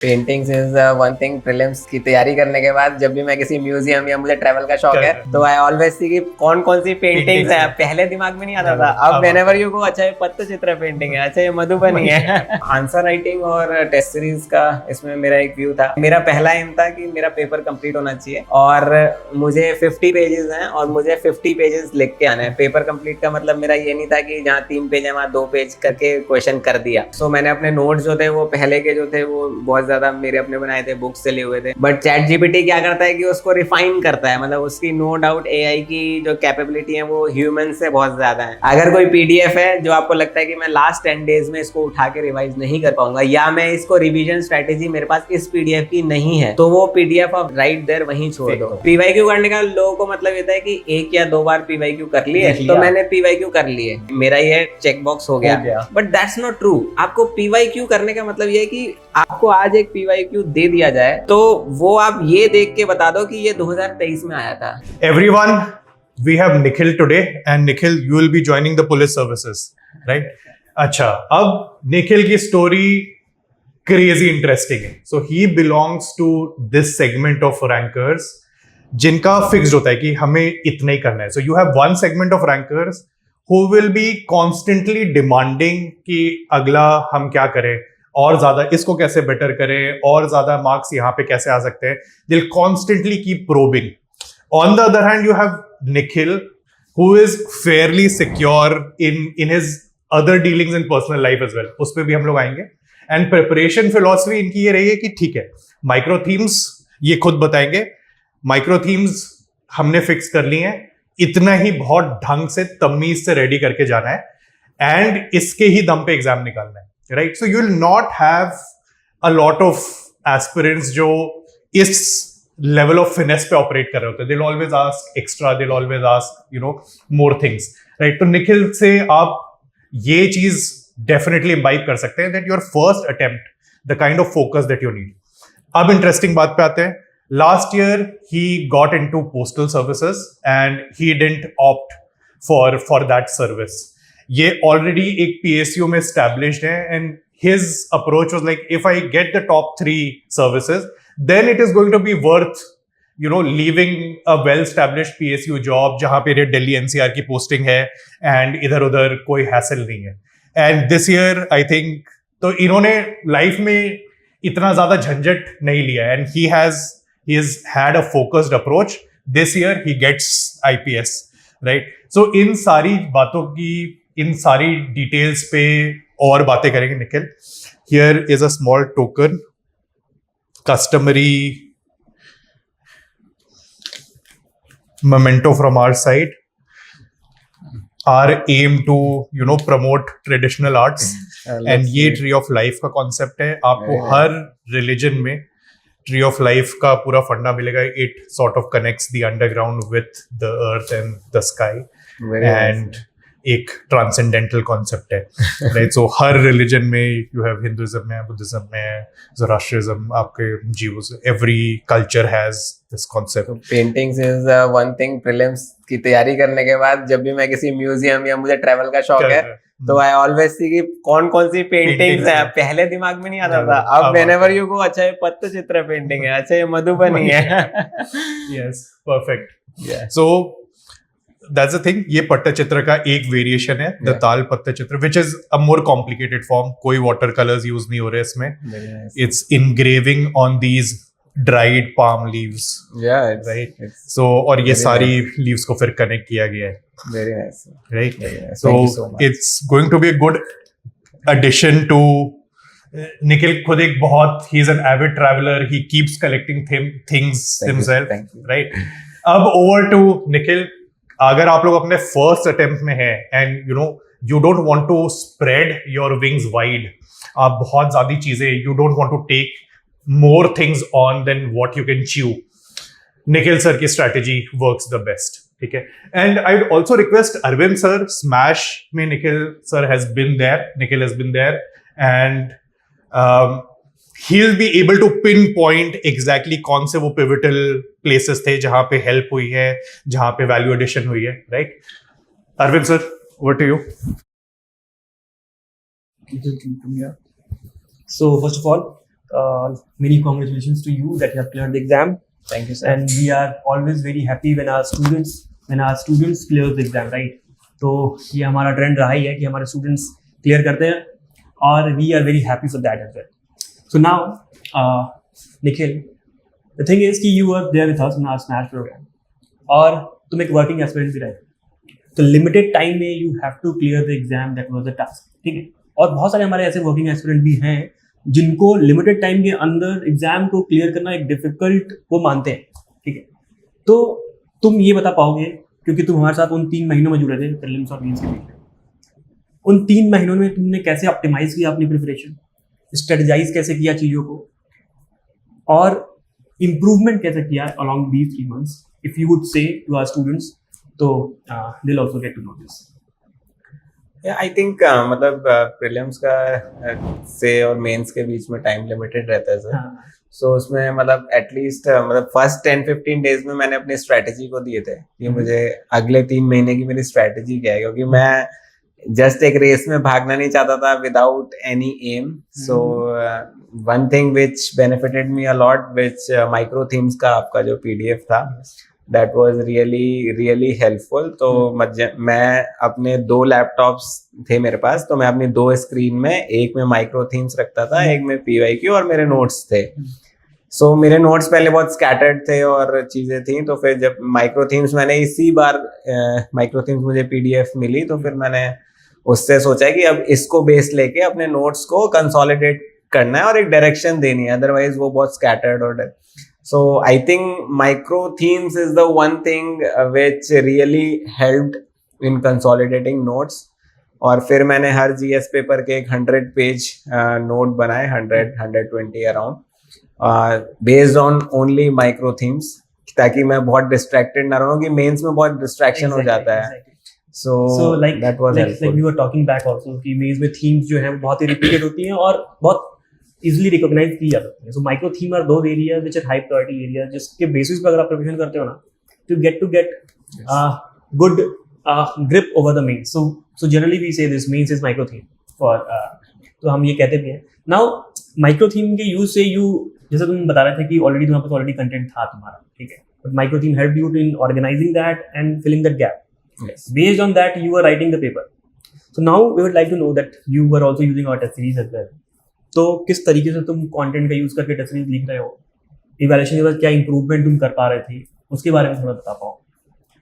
Paintings is one thing. Prelims की तैयारी करने के बाद जब भी मैं किसी म्यूजियम या मुझे ट्रैवल का शौक है तो आई ऑलवेज सी कि कौन कौन सी पेंटिंग्स है। पहले दिमाग में नहीं आता था, अब व्हेनेवर यू गो अच्छा ये पट्टचित्र पेंटिंग है, अच्छा ये मधुबनी है। आंसर राइटिंग और टेस्ट सीरीज का इसमें मेरा एक व्यू था। मेरा पहला एम था कि मेरा पेपर कंप्लीट होना चाहिए और मुझे 50 पेजेस हैं और मुझे 50 पेजेस लिख के आना है। पेपर कंप्लीट का मतलब मेरा ये नहीं था कि जहाँ 3 पेज है वहाँ 2 पेज करके क्वेश्चन कर दिया। सो मैंने अपने नोट्स जो थे वो पहले के जो थे वो बहुत ज्यादा मेरे अपने बनाए थे, बुक्स से लिए हुए थे। बट चैट जीपीटी क्या करता है कि उसको रिफाइन करता है, मतलब उसकी नो डाउट एआई की जो कैपेबिलिटी है वो ह्यूमन से बहुत ज्यादा है। अगर कोई पीडीएफ है जो आपको लगता है कि मैं लास्ट 10 डेज में इसको उठा के रिवाइज नहीं कर पाऊंगा या मैं इसको रिवीजन स्ट्रेटेजी मेरे पास इस पीडीएफ की नहीं है, तो वो पीडीएफ आप राइट देयर वहीं छोड़ दो। पीवाईक्यू करने का लोगों को मतलब ये था कि एक या दो बार पीवाईक्यू कर लिए तो मैंने पीवाईक्यू कर लिए, मेरा ये चेक बॉक्स हो गया। But that's not true. आपको पीवाईक्यू करने का मतलब ये है कि आपको आज एक पीवाईक्यू दे दिया जाए तो वो आप ये देख के बता दो कि ये 2023 में आया था। Everyone, we have Nikhil today, and Nikhil, you will be joining the police services, right? अच्छा, अब निखिल की स्टोरी क्रेजी इंटरेस्टिंग है. So he belongs to this segment of rankers जिनका फिक्स्ड होता है कि हमें इतना ही करना है. So you have one segment of rankers who will be constantly demanding कि अगला हम क्या करें और ज्यादा इसको कैसे बेटर करें और ज्यादा मार्क्स यहाँ पे कैसे आ सकते हैं. They'll constantly keep probing. On the other hand, you have Nikhil, who is fairly secure in his other dealings in personal life as well. उस पे भी हम लोग आएंगे. And preparation philosophy इनकी ये रही है कि ठीक है, माइक्रो थीम्स ये खुद बताएंगे. माइक्रो थीम्स हमने फिक्स कर ली हैं, इतना ही बहुत ढंग से तमीज से रेडी करके जाना है एंड इसके ही दम पे एग्जाम निकालना है. Right? So you will not have a lot of aspirants जो इस लेवल ऑफ फिनेस पे ऑपरेट कर रहे होते हैं. They'll always ask extra, they'll always ask, you know, more things. Right? तो निखिल से आप ये चीज डेफिनेटली इम्बाइब कर सकते हैं that your first attempt, the kind of focus that you need. अब इंटरेस्टिंग बात पे आते हैं. Last year he got into postal services and he didn't opt for that service. ये already एक PSU में established है and his approach was like, if I get the top 3 services, then it is going to be worth, you know, leaving a well-established PSU job जहाँ पे Delhi NCR की posting है and इधर उधर कोई hassle नहीं है. And this year, I think, तो इन्होंने life में इतना ज़्यादा झंझट नहीं लिया and he has had a focused approach. This year, he gets IPS, right? So इन सारी बातों की, इन सारी details पे और बातें करेंगे Nikhil. Here is a small token. Customary memento from our side. Our aim to, you know, promote traditional arts. And ये tree of life का concept है. आपको हर religion में tree of life का पूरा फंडा मिलेगा. It sort of connects the underground with the earth and the sky. And एक ट्रांसेंडेंटल कॉन्सेप्ट है. राइट? सो हर रिलीजन में यू हैव हिंदुइज्म में, बुद्धिज्म में, ज़ोरास्ट्रिज्म, आपके जीवस, every culture has this concept. Paintings is one thing. Prelims की तैयारी करने के बाद जब भी मैं किसी म्यूजियम या मुझे ट्रैवल का शौक है तो आई ऑलवेज सी कि कौन कौन सी पेंटिंग्स है। पहले दिमाग में नहीं आता था, अब व्हेनेवर यू गो अच्छा ये पट्टचित्र पेंटिंग है, अच्छा ये मधुबनी है. Yes, perfect. So that's the thing. ये पट्टचित्र का एक वेरिएशन है, द ताल Pattachitra, which is a more complicated form. कोई वाटर कलर्स यूज नहीं हो रहे इसमें. It's engraving on these dried palm leaves. Yeah, right. So और ये सारी leaves को फिर कनेक्ट किया गया है. Very nice. Right. Very nice. So it's going to be a good addition to. Nikhil खुद एक बहुत, he is an avid traveler. He keeps collecting things himself. Right. अब over to Nikhil. अगर आप लोग अपने फर्स्ट अटेम्प्ट में हैं and you know you don't want to spread your wings wide, आप बहुत ज्यादा चीजें, you don't want to take more things on then what you can chew, Nikhil sir की स्ट्रैटेजी वर्क्स द बेस्ट. ठीक है? And I would also request Arvind sir, smash में Nikhil sir has been there, Nikhil has been there and he'll be able to pinpoint exactly कौन से वो pivotal places थे जहां पे help हुई है, जहां पे value addition हुई है. Right? Arvind sir, over to you. So first of all, many congratulations to you that you have cleared the exam. Thank you, sir. And we are always very happy when our students clear the exam, right? तो ये हमारा trend रहा ही है कि हमारे students clear करते हैं और we are very happy for that as well. So now Nikhil, the thing is कि you are there with us in our smash programme और तुम एक वर्किंग एस्पिरेंट भी रहे, तो लिमिटेड टाइम में you have to clear the exam, that was the task, ठीक है. और बहुत सारे हमारे ऐसे वर्किंग एस्पिरेंट भी हैं जिनको लिमिटेड टाइम के अंदर एग्जाम को क्लियर करना एक डिफिकल्ट वो मानते हैं, ठीक है. तो तुम ये बता पाओगे, क्योंकि तुम हमारे साथ उन 3 महीनों में जुड़े थे प्रीलिम्स और मेंस के बीच में, उन 3 महीनों में तुमने कैसे ऑप्टिमाइज किया अपनी प्रिपरेशन, स्ट्रेटजाइज कैसे किया चीज़ों को और इम्प्रूवमेंट कैसे किया along these 3 months, if you would say to our students, तो they will also get to know this. I think मतलब प्रीलिम्स का से और मेंस के बीच में टाइम लिमिटेड रहता है सर. सो उसमें मतलब एटलीस्ट मतलब फर्स्ट 10-15 डेज में मैंने अपनी स्ट्रैटेजी को दिए थे कि मुझे अगले 3 महीने की मेरी स्ट्रैटेजी क्या है, क्योंकि मैं जस्ट एक रेस में भागना नहीं चाहता था without any aim. So one thing which benefited me a lot, which micro themes का आपका जो पीडीएफ था, दैट वाज रियली हेल्पफुल. तो मैं अपने 2 लैपटॉप्स थे मेरे पास, तो मैं अपनी 2 स्क्रीन में, एक में माइक्रो थीम्स रखता था, एक में पीवाईक्यू और मेरे नोट्स थे. सो मेरे नोट्स पहले बहुत स्कैटर्ड थे और चीज़ें थी, तो फिर जब माइक्रो थीम्स मैंने इसी बार माइक्रो थीम्स मुझे पीडीएफ मिली, तो फिर मैंने उससे सोचा कि अब इसको बेस लेके अपने नोट्स को कंसोलिडेट करना है और एक डायरेक्शन देनी है, अदरवाइज वो बहुत स्कैटर्ड और so I think micro themes is the one thing which really helped in consolidating notes. और फिर मैंने हर जीएस पेपर के एक 100 पेज नोट बनाए, 100-120 around, based on only micro themes, ताकि मैं बहुत डिस्ट्रैक्टेड ना रहूं, कि मेंस में बहुत डिस्ट्रैक्शन हो जाता है. So like that was helpful. Like we were talking back also कि मेंस में थीम्स जो है वो बहुत ही रिपीटेड होती हैं और बहुत इजिली रिकॉग्नाइज की जा सकती है. So micro theme are those areas which are high priority area, जिसके बेसिस पर अगर आप प्रिपरेशन करते हो ना, to get good grip over the mains. So generally we say this mains is micro theme for, तो हम ये कहते भी हैं. नाउ माइक्रो थीम के यूज से यू, जैसे तुम बता रहे थे कि ऑलरेडी तुम्हारे पास ऑलरेडी कंटेंट था तुम्हारा, ठीक है, but micro theme help you in organizing that and filling that gap. Based on that you were writing the paper. So now we would like to know that you were also using our test series as well. तो किस तरीके से तुम content का use करके test series लिख रहे हो, इवैल्यूएशन के बाद क्या इंप्रूवमेंट तुम कर पा रहे थे, उसके बारे में थोड़ा बता पाओ.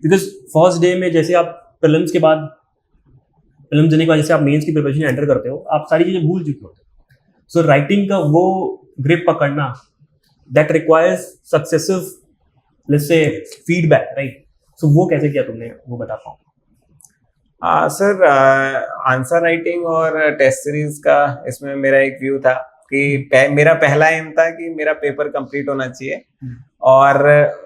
बिकॉज फर्स्ट डे में जैसे आप प्रीलिम्स के बाद, प्रीलिम्स देने के बाद जैसे आप मेंस की प्रिपरेशन एंटर करते हो, आप सारी चीजें भूल चुके होते हो. सो राइटिंग का वो ग्रिप पकड़ना, that requires successive let's say feedback, right. So वो कैसे किया तुमने, वो बता पाओ. सर आंसर राइटिंग और टेस्ट सीरीज का इसमें मेरा एक व्यू था कि मेरा पहला एम था कि मेरा पेपर कंप्लीट होना चाहिए और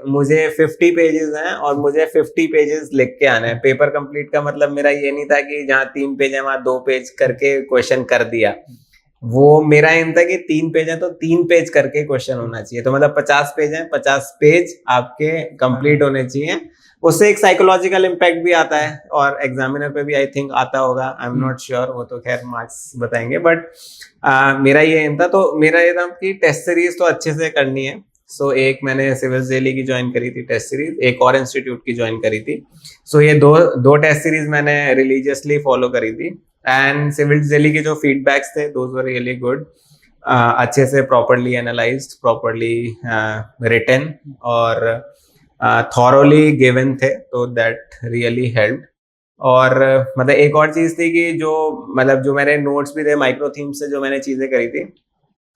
मुझे 50 पेजेस हैं और मुझे 50 पेजेस लिख के आने हैं. पेपर कंप्लीट का मतलब मेरा ये नहीं था कि जहाँ 3 पेज है वहाँ 2 पेज करके क्वेश्चन कर दिया. वो मेरा एम था कि 3 पेज है तो 3 पेज करके क्वेश्चन होना चाहिए. तो मतलब 50 पेज हैं, 50 पेज आपके कंप्लीट होने चाहिए. उससे एक साइकोलॉजिकल इम्पैक्ट भी आता है और एग्जामिनर पे भी आई थिंक आता होगा, आई एम नॉट श्योर, वो तो खैर मार्क्स बताएंगे. बट मेरा ये एम था, तो मेरा ये था कि टेस्ट सीरीज तो अच्छे से करनी है. सो एक मैंने सिविल दिल्ली की ज्वाइन करी थी टेस्ट सीरीज, एक और इंस्टीट्यूट की ज्वाइन करी थी. सो ये दो टेस्ट सीरीज मैंने रिलीजियसली फॉलो करी थी एंड सिविल दिल्ली के जो फीडबैक्स थे दोज वर रियली गुड. अच्छे से प्रॉपरली एनालाइज्ड, प्रॉपरली रिटन और थॉरोली गिवन थे, तो दैट रियली हेल्प्ड. और मतलब एक और चीज थी कि जो मेरे नोट्स भी थे माइक्रो थीम से जो मैंने चीजें करी थी,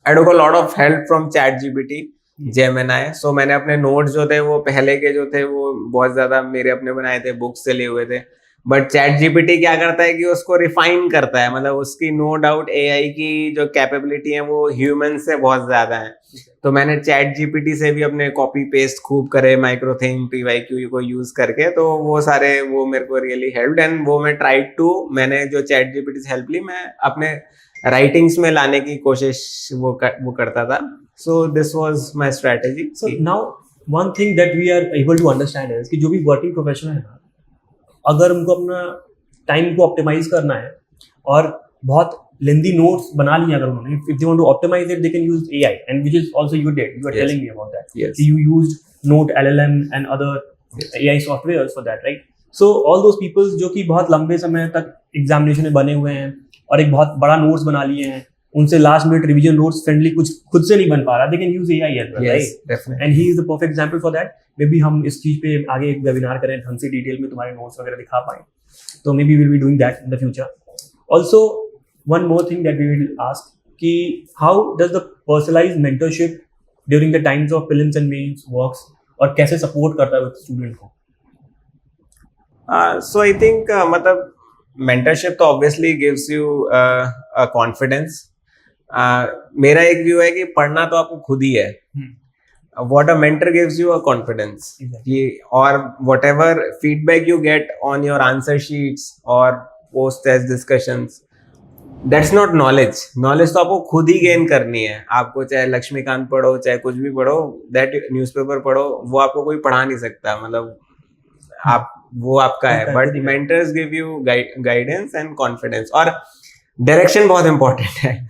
I took a lot of help from ChatGPT, Gemini. So मैंने अपने नोट्स जो थे वो पहले के जो थे वो बहुत ज्यादा मेरे अपने बनाए थे, बुक से लिए हुए थे. बट ChatGPT क्या करता है कि उसको रिफाइन करता है, मतलब उसकी नो डाउट AI की जो कैपेबिलिटी है वो ह्यूमन से बहुत ज्यादा है. तो मैंने ChatGPT से भी अपने कॉपी पेस्ट खूब करे माइक्रो थीम PYQ को यूज करके, तो वो सारे वो मेरे को रियली हेल्प्ड. एंड वो मैंने जो ChatGPT से हेल्प ली, मैं अपने राइटिंग्स में लाने की कोशिश वो करता था. So this was my strategy. So now one thing that we are able to understand है कि जो भी वर्किंग प्रोफेशनल है ना, अगर उनको अपना टाइम को ऑप्टिमाइज करना है और बहुत लेंदी नोट्स बना लिए अगर उन्होंने, if they want to optimize it, they can use AI, and which is also you did. You were Yes. telling me about that. Yes. So you used Note LLM and other AI softwares for that, right? So all those people जो कि बहुत लंबे समय तक examination में बने हुए हैं और एक बहुत बड़ा नोट्स बना लिए हैं, उनसे last minute revision notes friendly कुछ खुद से नहीं बन पा रहा, they can use AI as well, Yes, right? definitely. And he is the perfect example for that. Maybe हम इस चीज पे आगे एक वेबिनार करें, ढंग से डिटेल में तुम्हारे नोट्स वगैरह दिखा पाएं, तो maybe we'll be doing that in the future. Also, one more thing that we will ask कि how does the personalized mentorship during the times of prelims and mains works, और कैसे support करता है student को? So I think मतलब mentorship तो obviously gives you a confidence. मेरा एक व्यू है कि पढ़ना तो आपको खुद ही है. What a mentor gives you a confidence. कि और whatever feedback you get on your answer sheets or post test discussions, that's not knowledge. Knowledge तो आपको खुद ही गेन करनी है. आपको चाहे लक्ष्मीकांत पढ़ो, चाहे कुछ भी पढ़ो, that न्यूज़पेपर पढ़ो, वो आपको कोई पढ़ा नहीं सकता. मतलब आप वो आपका है. But mentors give you guidance and confidence. और डायरेक्शन बहुत इंपॉर्टेंट है.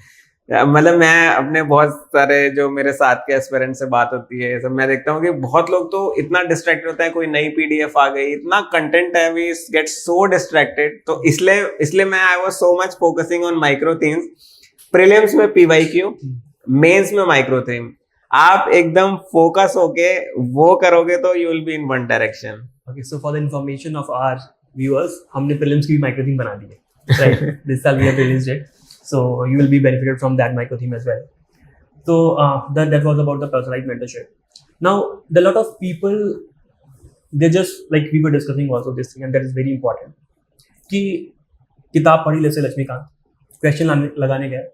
मतलब मैं अपने बहुत सारे जो मेरे साथ के एस्पिरेंट से बात होती है, सब मैं देखता हूँ कि बहुत लोग तो इतना डिस्ट्रैक्ट होता है, कोई नई पीडीएफ आ गई, इतना कंटेंट है, वी गेट सो डिस्ट्रैक्टेड. तो इसलिए मैं I was so much focusing on micro themes. Prelims में पीवाईक्यू, मेंस में माइक्रो थीम. आप एकदम फोकस होके वो करोगे तो you will be in one direction. Okay, so for the information of our viewers, हमने prelims की भी micro theme बना दी है, right? This साल we have released it, so you will be benefited from that micro theme as well. So that was about the personalized mentorship. Now, the lot of people, they just like we were discussing also this thing, and that is very important. कि किताब पढ़ी जैसे Laxmikant, question लगाने गए,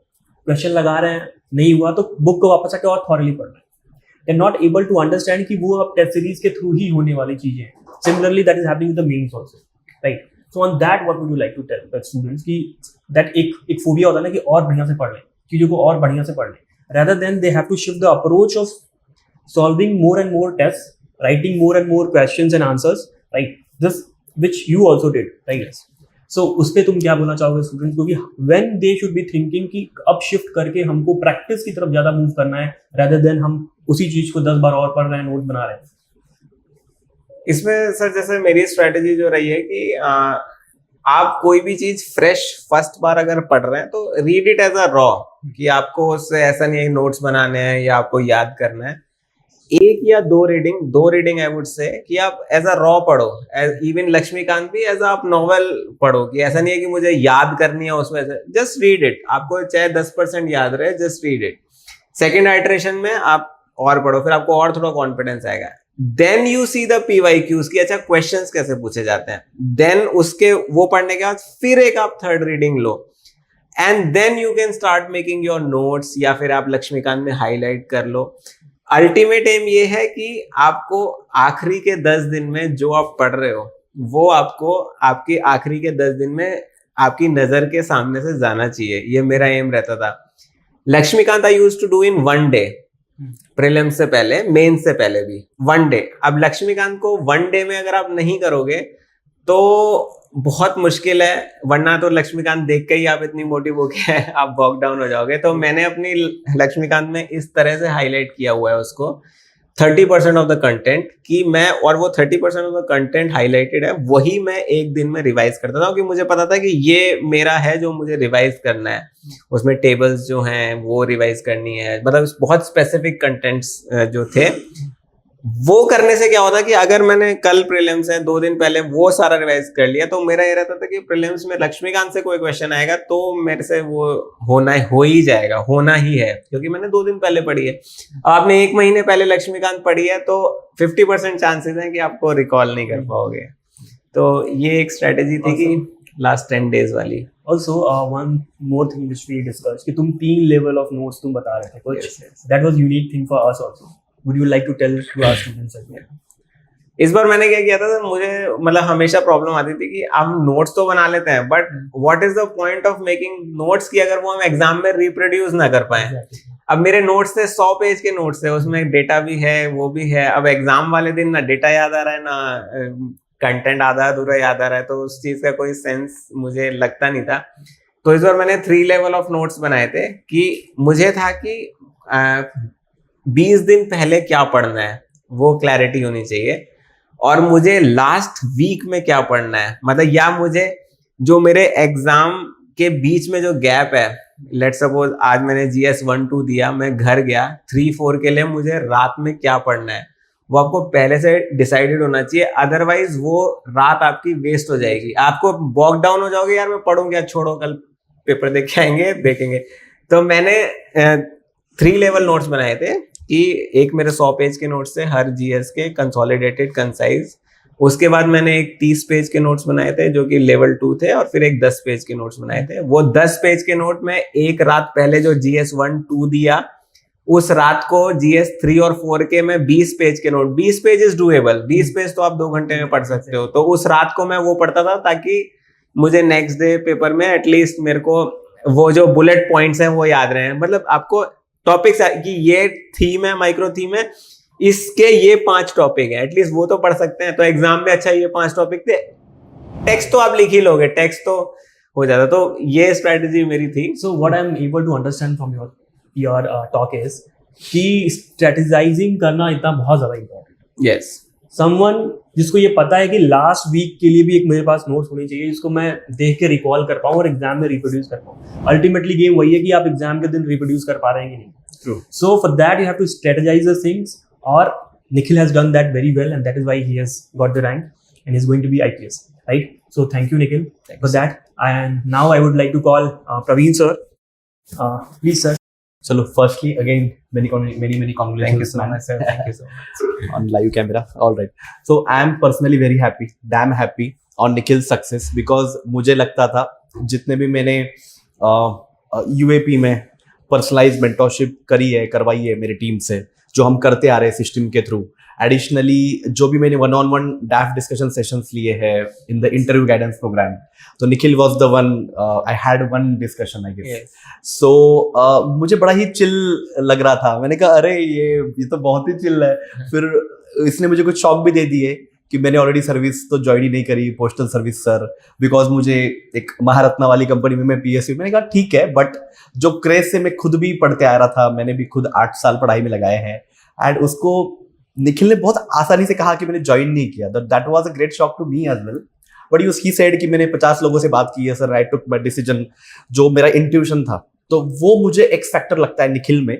question लगा रहे हैं, नहीं हुआ तो बुक को वापस आके और थॉरली पढ़ना है. They're not able to understand कि वो अब टेस्ट सीरीज के थ्रू ही होने वाली चीजें हैं. Similarly, that is happening with the mains also, right? So on that, what would you like to tell the students कि that एक phobia होता है ना कि और बढ़िया से पढ़ लें, चीजों को और बढ़िया से पढ़ लें, rather than they have to shift the approach of solving more and more tests, writing more and more questions and answers, right? This which you also did, right? So उस पे तुम क्या बोलना चाहोगे स्टूडेंट्स को कि when they should be thinking कि अब शिफ्ट करके हमको प्रैक्टिस की तरफ ज्यादा मूव करना है, rather than हम उसी चीज को 10 बार और पढ़ रहे हैं, नोट बना रहे हैं? इसमें सर जैसे मेरी स्ट्रेटेजी जो रही है कि आप कोई भी चीज फ्रेश फर्स्ट बार अगर पढ़ रहे हैं तो read it as a raw. कि आपको उससे ऐसा नहीं है नोट्स बनाने हैं या आपको याद करना है. एक या दो रीडिंग आई वुड से कि आप एज अ रॉ पढ़ो. इवन लक्ष्मीकांत भी एज आप नॉवेल पढ़ो. कि ऐसा नहीं है कि मुझे याद करनी है उसमें से, जस्ट रीड इट. आपको चाहे 10% याद रहे, just read it. Second iteration में आप और पढ़ो, फिर आपको और थोड़ा कॉन्फिडेंस आएगा. Then you see the PYQs कि अच्छा क्वेश्चंस कैसे पूछे जाते हैं. देन उसके वो पढ़ने के बाद फिर एक आप थर्ड रीडिंग लो, and then you can start making your notes, या फिर आप लक्ष्मीकांत में हाईलाइट कर लो. अल्टीमेट एम ये है कि आपको आखिरी के 10 दिन में जो आप पढ़ रहे हो वो आपको आपके आखिरी के 10 दिन में आपकी नजर के सामने से जाना चाहिए. ये मेरा एम रहता था. Laxmikant I used to do in one day. Prelims से पहले, मेन से पहले भी वन डे. अब लक्ष्मीकांत को वन डे में अगर आप नहीं करोगे तो बहुत मुश्किल है, वरना तो लक्ष्मीकांत देख के ही आप इतनी मोटी बुक है आप वॉक डाउन हो जाओगे. तो मैंने अपनी लक्ष्मीकांत में इस तरह से हाईलाइट किया हुआ है उसको 30% ऑफ द कंटेंट कि मैं, और वो 30% ऑफ द कंटेंट हाईलाइटेड है, वही मैं एक दिन में रिवाइज करता था. क्योंकि मुझे पता था कि ये मेरा है जो मुझे रिवाइज करना है. उसमें टेबल्स जो हैं वो रिवाइज करनी है. मतलब बहुत स्पेसिफिक कंटेंट्स जो थे वो करने से क्या होता कि अगर मैंने कल प्रीलिम्स है 2 दिन पहले वो सारा रिवाइज कर लिया तो मेरा ये रहता था कि प्रीलिम्स में लक्ष्मीकांत से कोई क्वेश्चन आएगा तो मेरे से वो हो ही जाएगा, होना ही है, क्योंकि मैंने 2 दिन पहले पढ़ी है. आपने 1 महीने पहले लक्ष्मीकांत पढ़ी है तो 50% चांसेस हैं कि आपको रिकॉल नहीं कर पाओगे. तो ये एक स्ट्रेटेजी थी कि लास्ट 10 डेज वाली. Also, one more thing which we discussed कि तुम 3 level of notes तुम बता रहे थे कुछ. That was unique thing for us also. Would you like to tell to our students as well? इस बार मैंने क्या किया था, मुझे मतलब हमेशा प्रॉब्लम आती थी कि हम नोट्स तो बना लेते हैं but what is the point of making notes की अगर वो हम एग्जाम में रिप्रोड्यूस ना कर पाए. अब मेरे नोट्स थे 100 पेज के नोट्स थे, उसमें डेटा भी है वो भी है. अब एग्जाम वाले दिन ना डेटा याद आ रहा है ना कंटेंट आधा अधूरा याद आ रहा है, तो उस चीज का कोई सेंस मुझे लगता नहीं था. तो इस बार मैंने 3 लेवल ऑफ नोट्स बनाए थे कि मुझे था कि 20 दिन पहले क्या पढ़ना है वो क्लैरिटी होनी चाहिए, और मुझे लास्ट वीक में क्या पढ़ना है, मतलब या मुझे जो मेरे एग्जाम के बीच में जो गैप है, लेट्स सपोज आज मैंने GS 1-2 दिया, मैं घर गया 3-4 के लिए मुझे रात में क्या पढ़ना है वो आपको पहले से डिसाइडेड होना चाहिए, अदरवाइज वो रात आपकी वेस्ट हो जाएगी, आपको बॉक डाउन हो जाओगे, यार मैं पढ़ूं क्या, छोड़ो कल पेपर देख के आएंगे देखेंगे। तो मैंने 3 लेवल नोट्स बनाए थे कि एक मेरे 100 पेज के नोट्स थे हर GS के कंसोलिडेटेड कंसाइज, उसके बाद मैंने एक 30 पेज के नोट्स बनाए थे जो कि लेवल 2 थे, और फिर एक 10 पेज के नोट्स बनाए थे। वो 10 पेज के नोट में एक रात पहले जो GS 1-2 दिया, उस रात को GS 3 और 4 के मैं 20 पेज के note, 20 page is doable, 20 page तो आप 2 घंटे में पढ़ सकते हो, तो उस रात को मैं वो पढ़ता था ताकि मुझे नेक्स्ट डे पेपर में एटलीस्ट मेरे को वो जो बुलेट पॉइंट्स हैं वो याद रहे। मतलब आपको टॉपिक्स कि ये थीम है, माइक्रो थीम है, इसके ये 5 टॉपिक है, एटलीस्ट वो तो पढ़ सकते हैं, तो एग्जाम में अच्छा ये 5 टॉपिक थे, टेक्स्ट तो आप लिख ही लोगे, टेक्स्ट तो हो जाता, तो ये स्ट्रेटेजी मेरी थी। So what I'm able to understand from your talk is कि strategizing करना इतना बहुत ज्यादा important है। यस Someone जिसको ये पता है कि लास्ट वीक के लिए भी एक मेरे पास नोट्स होनी चाहिए जिसको मैं देख के रिकॉल कर पाऊँ और एग्जाम में रिप्रोड्यूस कर पाऊँ। अल्टीमेटली गेम वही है कि आप एग्जाम के दिन रिप्रोड्यूस कर पा रहे हैं कि नहीं। True. So for that you have to strategize the things, और Nikhil has done that very well, and that is why he has got the rank and is going to be IPS, right? So thank you, Nikhil, for that. And now I would like to call Praveen sir. Please, sir. Chalo, firstly, again, many congratulations. Thank you so man. much, sir. Thank you so much. On live camera. All right. So I am personally very happy, damn happy on Nikhil's success, because मुझे लगता था जितने भी मैंने UAP में personalise mentorship करवाई है मेरी टीम से, जो हम करते आ रहे हैं सिस्टम के थ्रू, एडिशनली जो भी मैंने 1-on-1 डैफ डिस्कशन सेशंस लिए हैं in the interview guidance programme, तो Nikhil was the one, I had one discussion I guess. So मुझे बड़ा ही चिल लग रहा था, मैंने कहा अरे ये तो बहुत ही चिल है। फिर इसने मुझे कुछ शॉक भी दे दिए कि मैंने ऑलरेडी सर्विस तो ज्वाइन ही नहीं करी, पोस्टल सर्विस सर, बिकॉज मुझे एक महारत्ना वाली कंपनी में मैं PSU, मैंने कहा ठीक है, बट जो क्रेज से मैं खुद भी पढ़ते आ रहा था, मैंने भी खुद 8 साल पढ़ाई में लगाए हैं, एंड उसको निखिल ने बहुत आसानी से कहा कि मैंने ज्वाइन नहीं किया, that was a great shock to me as well. But he said कि मैंने 50 लोगों से बात की है sir, I took my decision, जो मेरा इंट्यूशन था। तो वो मुझे एक फैक्टर लगता है निखिल में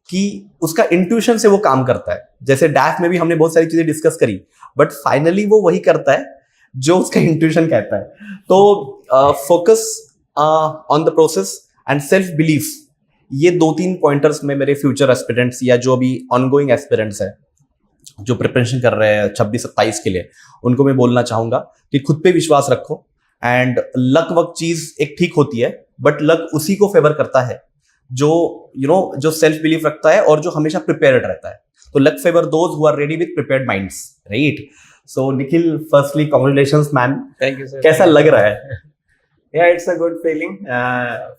कि उसका इंट्यूशन से वो काम करता है। जैसे डैफ में भी हमने बहुत सारी चीजें डिस्कस करी, बट फाइनली वो वही करता है जो उसका इंट्यूशन कहता है। तो focus on the process and self belief, ये 2-3 पॉइंटर्स में मेरे फ्यूचर एस्पिरेंट्स या जो अभी ऑनगोइंग एस्पिरेंट्स है जो प्रिपरेशन कर रहे हैं 26-27 के लिए, उनको मैं बोलना चाहूंगा कि खुद पे विश्वास रखो। एंड लक वक चीज एक ठीक होती है, बट लक उसी को फेवर करता है जो जो सेल्फ बिलीफ रखता है और जो हमेशा प्रिपेयर्ड रहता है। तो luck favour those who are ready with prepared minds, right? So Nikhil, firstly congratulations man. Thank you sir. कैसा लग रहा है? Yeah, it's a good feeling.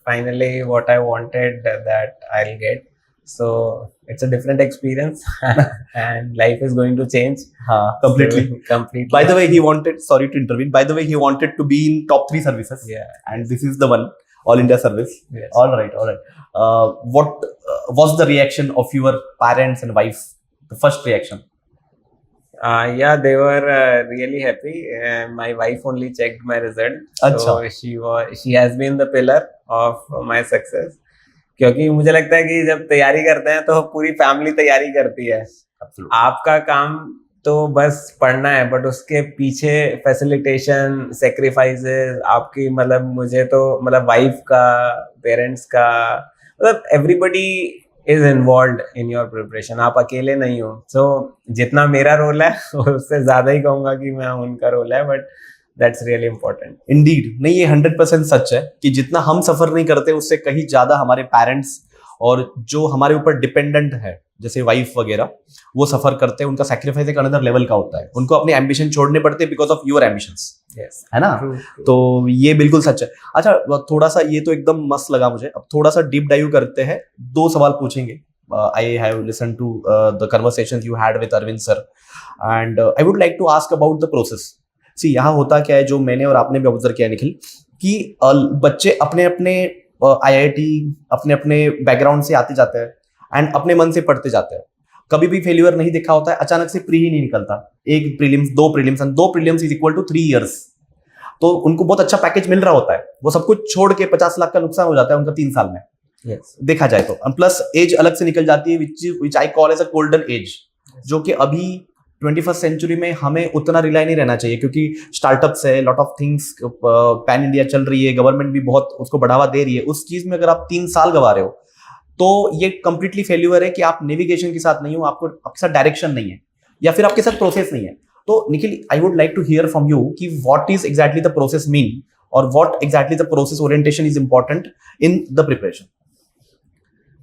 Finally, what I wanted that I'll get. So it's a different experience, and life is going to change. Completely. Completely. By the way, he wanted, sorry to intervene, by the way, he wanted to be in top 3 services. Yeah. And this is the one, All India service. Yes. All right. What was the reaction of your parents and wife? The first reaction? Yeah, they were really happy. My wife only checked my result, so she has been the pillar of my success. क्योंकि मुझे लगता है कि जब तैयारी करते हैं तो पूरी फैमिली तैयारी करती है। आपका काम तो बस पढ़ना है, बट उसके पीछे फैसिलिटेशन, सेक्रीफाइसेस आपकी, मतलब मुझे तो मतलब वाइफ का, पेरेंट्स का, मतलब everybody is involved in your preparation, आप अकेले नहीं हो। सो जितना मेरा रोल है उससे ज्यादा ही कहूंगा कि मैं उनका रोल है, but that's really important. Indeed, नहीं ये 100% सच है कि जितना हम सफर नहीं करते उससे कहीं ज्यादा हमारे पेरेंट्स और जो हमारे ऊपर डिपेंडेंट है जैसे वाइफ वगैरह, वो सफर करते हैं। उनका सैक्रिफाइस एक अनदर लेवल का होता है, उनको अपने एम्बिशन छोड़ने पड़ते हैं बिकॉज ऑफ योर एम्बिशंस, है ना? तो ये बिल्कुल सच है। अच्छा, थोड़ा सा ये तो एकदम मस्त लगा मुझे, अब थोड़ा सा डीप डाइव करते हैं। 2 सवाल पूछेंगे। I have listen to the conversation you had with Arvind sir, and I would like to ask about the process. See यहाँ होता क्या है, जो मैंने और आपने भी ऑब्जर्व किया निखिल, कि बच्चे अपने अपने IIT अपने अपने बैकग्राउंड से आते जाते हैं एंड अपने मन से पढ़ते जाते हैं, कभी भी फेल्यूर नहीं देखा होता है, अचानक से प्री ही नहीं निकलता, एक प्रीलिम्स, दो prelims is equal to 3 years, तो उनको बहुत अच्छा पैकेज मिल रहा होता है, वो सब कुछ छोड़ के 50 लाख का नुकसान हो जाता है उनका 3 साल में, देखा जाए तो। प्लस एज अलग से निकल जाती है which I call as a golden age, जो कि अभी 21st सेंचुरी में हमें उतना रिलाई नहीं रहना चाहिए, क्योंकि स्टार्टअप्स है, lot of things, pan India चल रही है, गवर्नमेंट भी बहुत उसको बढ़ावा दे रही है, उस चीज में अगर आप 3 साल गवा रहे हो तो ये कंप्लीटली फेल्यूर है कि आप नेविगेशन के साथ नहीं हो, आपके साथ डायरेक्शन नहीं है या फिर आपके साथ प्रोसेस नहीं है। तो Nikhil, I would like to hear from you कि what is exactly the process mean और what exactly the process orientation is important in the preparation.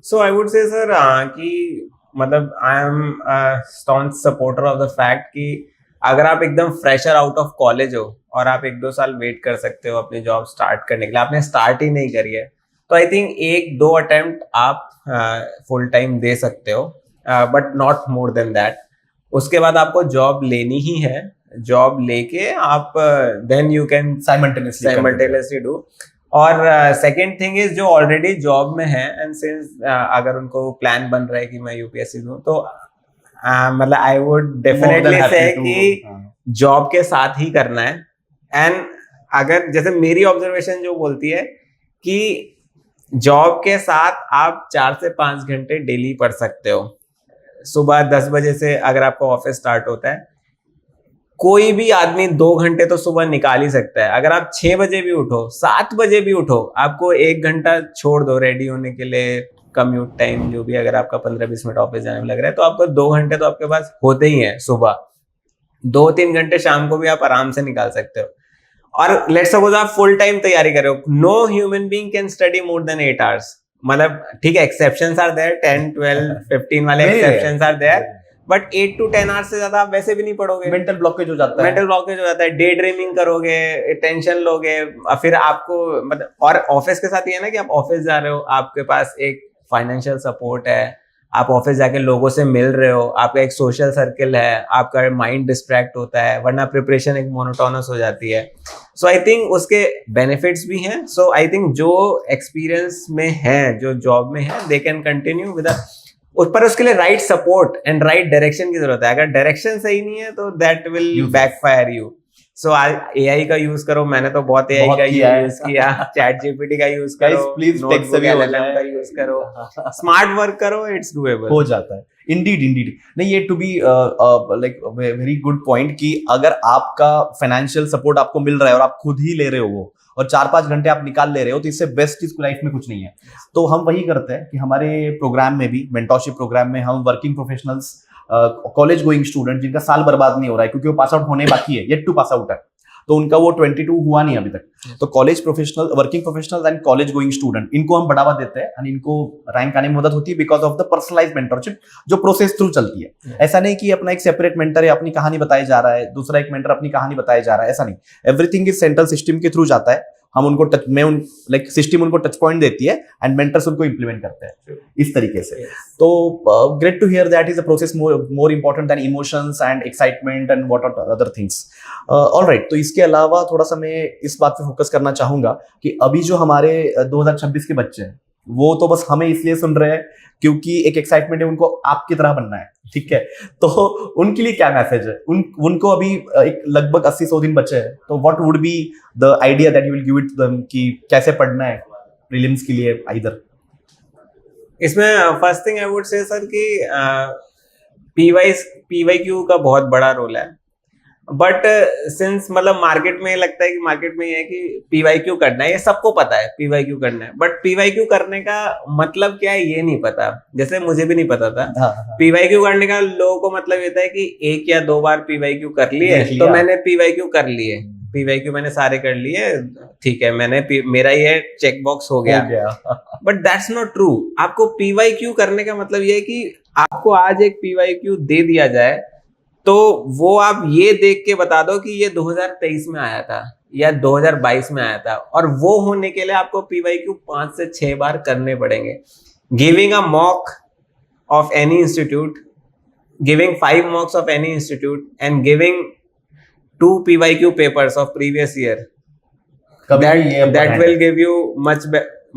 So I would say sir कि मतलब I am staunch supporter of the fact कि अगर आप एकदम fresher out of college हो और आप 1-2 साल वेट कर सकते हो अपनी जॉब स्टार्ट करने के लिए, आपने स्टार्ट ही नहीं करी है, तो आई थिंक 1-2 अटेम्प्ट आप फुल टाइम दे सकते हो, but not more than that. उसके बाद आपको जॉब लेनी ही है, जॉब लेके आप then you can simultaneously do. और सेकेंड थिंग इज जो ऑलरेडी जॉब में है एंड सिंस अगर उनको प्लान बन रहा है कि मैं यूपीएससी दूं, तो मतलब आई वुड डेफिनेटली से कि जॉब के साथ ही करना है। एंड अगर जैसे मेरी ऑब्जर्वेशन जो बोलती है कि जॉब के साथ आप 4 से 5 घंटे डेली पढ़ सकते हो। सुबह 10 बजे से अगर आपका ऑफिस स्टार्ट होता है, कोई भी आदमी 2 घंटे तो सुबह निकाल ही सकता है। अगर आप 6 बजे भी उठो, 7 बजे भी उठो, आपको 1 घंटा छोड़ दो रेडी होने के लिए, कम्यूट टाइम जो भी, अगर आपका 15-20 मिनट ऑफिस जाने में लग रहा है, तो आपको 2 घंटे तो आपके पास होते ही हैं सुबह। 2-3 घंटे शाम को भी आप आराम से निकाल सकते हो। और लेट्स सपोज आप फुल टाइम तैयारी कर रहे हो, no human being can study more than 8 hours. मतलब ठीक है, एक्सेप्शंस आर देयर, 10, 12, 15 वाले exceptions are there, but 8 to 10 hours से ज्यादा आप वैसे भी नहीं पढ़ोगे। मेंटल ब्लॉकेज हो जाता है, डे ड्रीमिंग करोगे, टेंशन लोगे, फिर आपको मतलब, और ऑफिस के साथ ये है ना कि आप ऑफिस जा रहे हो, आपके पास एक फाइनेंशियल सपोर्ट है, आप ऑफिस जाके लोगों से मिल रहे हो, आपका एक सोशल सर्किल है, आपका माइंड डिस्ट्रैक्ट होता है, वरना प्रिपरेशन एक मोनोटोनस हो जाती है। सो आई थिंक उसके बेनिफिट्स भी हैं। सो आई थिंक जो एक्सपीरियंस में है, जो जॉब में है, दे कैन कंटिन्यू विद उस पर। उसके लिए right support and right direction की जरूरत है। अगर डायरेक्शन सही नहीं है तो that will backfire you. So AI का यूज करो, मैंने तो बहुत एआई का यूज किया, चैट जीपीटी का यूज करो, प्लीज LLM का यूज करो, स्मार्ट वर्क करो, इट्स डूएबल, हो जाता है। इंडीड नहीं, ये to be like very good point कि अगर आपका फाइनेंशियल सपोर्ट आपको मिल रहा है और आप खुद ही ले रहे हो वो, और 4-5 घंटे आप निकाल ले रहे हो, तो इससे बेस्ट चीज लाइफ में कुछ नहीं है। तो हम वही करते हैं कि हमारे प्रोग्राम में भी, मेंटरशिप प्रोग्राम में, हम working professionals, college going student जिनका साल बर्बाद नहीं हो रहा है क्योंकि वो पास आउट होने बाकी है, येट टू पास आउट है, तो उनका वो 22 हुआ नहीं अभी तक, तो college professional, working professionals and college going student, इनको हम बढ़ावा देते हैं और इनको रैंक आने में मदद होती है because of the personalised mentorship जो प्रोसेस थ्रू चलती है। ऐसा नहीं कि अपना एक सेपरेट मेंटर है अपनी कहानी बताई जा रहा है, दूसरा एक मेंटर अपनी कहानी बताया जा रहा है, ऐसा नहीं। एवरीथिंग इज सेंट्रल सिस्टम के थ्रू जाता है। हम उनको टच में लाइक सिस्टम उनको टच पॉइंट देती है एंड मेंटर्स उनको इंप्लीमेंट करते हैं इस तरीके से। तो great to hear that is a process more important than emotions and excitement and what are other things. Alright, तो इसके अलावा थोड़ा सा मैं इस बात पे फोकस करना चाहूंगा कि अभी जो हमारे 2026 के बच्चे हैं वो तो बस हमें इसलिए सुन रहे हैं क्योंकि एक एक्साइटमेंट है उनको आपकी तरह बनना है, ठीक है। तो उनके लिए क्या मैसेज है? उनको अभी एक लगभग 80-100 दिन बचे हैं, तो what would be the idea that you will give it to them कि कैसे पढ़ना है प्रीलिम्स के लिए आइदर? इसमें first thing I would say sir कि PYQ का बहुत बड़ा रोल है, बट सिंस मतलब मार्केट में लगता है कि मार्केट में ये है कि PYQ करना है, ये सबको पता है PYQ करना है, बट PYQ करने का मतलब क्या है ये नहीं पता। जैसे मुझे भी नहीं पता था PYQ करने का। लोगों को मतलब ये था कि 1 या 2 बार PYQ कर लिए तो मैंने PYQ कर लिए, PYQ मैंने सारे कर लिए, ठीक है, मेरा ये चेक बॉक्स हो गया। But that's not true. आपको PYQ करने का मतलब ये है कि आपको आज एक PYQ दे दिया जाए तो वो आप ये देख के बता दो कि ये 2023 में आया था या 2022 में आया था, और वो होने के लिए आपको PYQ 5 से 6 बार करने पड़ेंगे। Giving a mock of any institute, giving 5 मॉक्स of any institute and giving 2 PYQ papers of previous year कभी भी ये that will give you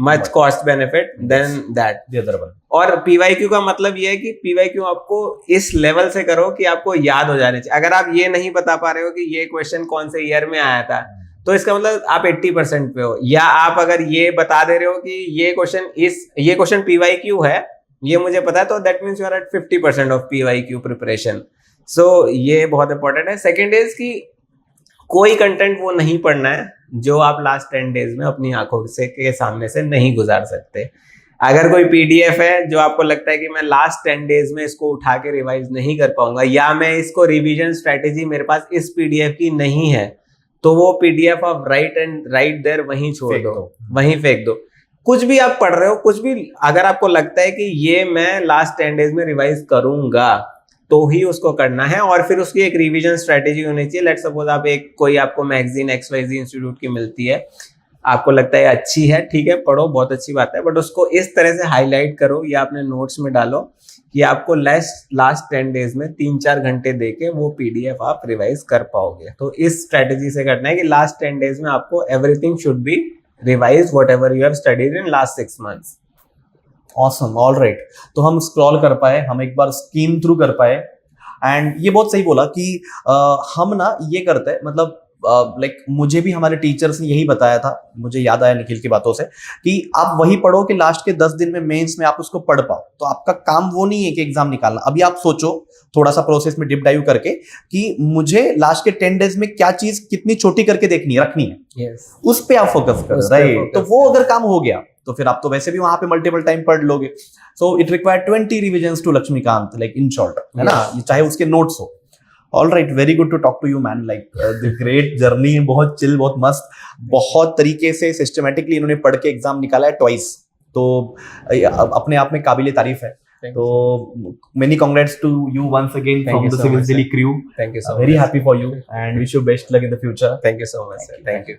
much cost benefit than that. the other one. और PYQ का मतलब ये है कि PYQ आपको इस लेवल से करो कि आपको याद हो जाने चाहिए. अगर आप ये नहीं बता पा रहे हो कि ये क्वेश्चन कौन से ईयर में आया था, तो इसका मतलब आप 80% पे हो. या आप अगर ये बता दे रहे हो कि ये क्वेश्चन PYQ है, ये मुझे पता है, तो that means you are at 50% of PYQ preparation. So ये बहुत इंपॉर्टेंट है. सेकेंड इज कि कोई कंटेंट वो नहीं पढ़ना है जो आप लास्ट 10 डेज में अपनी आंखों से के सामने से नहीं गुजार सकते. अगर कोई PDF है जो आपको लगता है कि मैं लास्ट 10 डेज में इसको उठा के रिवाइज नहीं कर पाऊंगा, या मैं इसको रिवीजन स्ट्रेटेजी मेरे पास इस PDF की नहीं है, तो वो PDF आप राइट देयर वहीं छोड़ दो, वहीं फेंक दो. कुछ भी आप पढ़ रहे हो, कुछ भी अगर आपको लगता है कि ये मैं लास्ट 10 डेज में रिवाइज करूंगा, तो ही उसको करना है. और फिर उसकी एक रिवीजन स्ट्रेटेजी होनी चाहिए. लेट्स सपोज आप कोई आपको मैगजीन XYZ इंस्टीट्यूट की मिलती है, आपको लगता है अच्छी है, ठीक है, पढ़ो, बहुत अच्छी बात है, बट उसको इस तरह से हाईलाइट करो या अपने नोट्स में डालो कि आपको लास्ट 10 डेज में 3-4 घंटे देके वो PDF आप रिवाइज कर पाओगे. तो इस स्ट्रेटेजी से करना है कि लास्ट 10 डेज में आपको everything should be revise whatever you have studied in last 6 months. Awesome, all right. तो हम स्क्रॉल कर पाए, हम एक बार स्कीम थ्रू कर पाए. एंड ये बहुत सही बोला कि हम ना ये करते हैं, मतलब लाइक मुझे भी हमारे टीचर्स ने यही बताया था, मुझे याद आया निखिल की बातों से, कि आप वही पढ़ो कि लास्ट के 10 दिन में मेंस में आप उसको पढ़ पाओ. तो आपका काम वो नहीं है कि एग्जाम निकालना. अभी आप सोचो थोड़ा सा प्रोसेस में डिप डाइव करके कि मुझे लास्ट के 10 डेज में क्या चीज कितनी छोटी करके देखनी है, रखनी है. Yes. उस पे आप फोकस करो, राइट. तो वो अगर काम हो गया तो फिर आप तो वैसे भी वहां पे मल्टीपल टाइम पढ़ लोगे. So it require 20 revisions to Laxmikant, like in short, है ना, चाहे उसके नोट्स हो. All right, very good to talk to you man. Like the great journey, बहुत चिल, बहुत मस्त, बहुत तरीके से सिस्टमेटिकली इन्होंने पढ़ के एग्जाम निकाला है ट्वाइस. तो अपने आप में काबिले तारीफ है. तो many congrats to you once again from the civil Delhi crew. Thank you so much. Very happy for you and wish you best luck in the future. Thank you so much, sir. Thank you.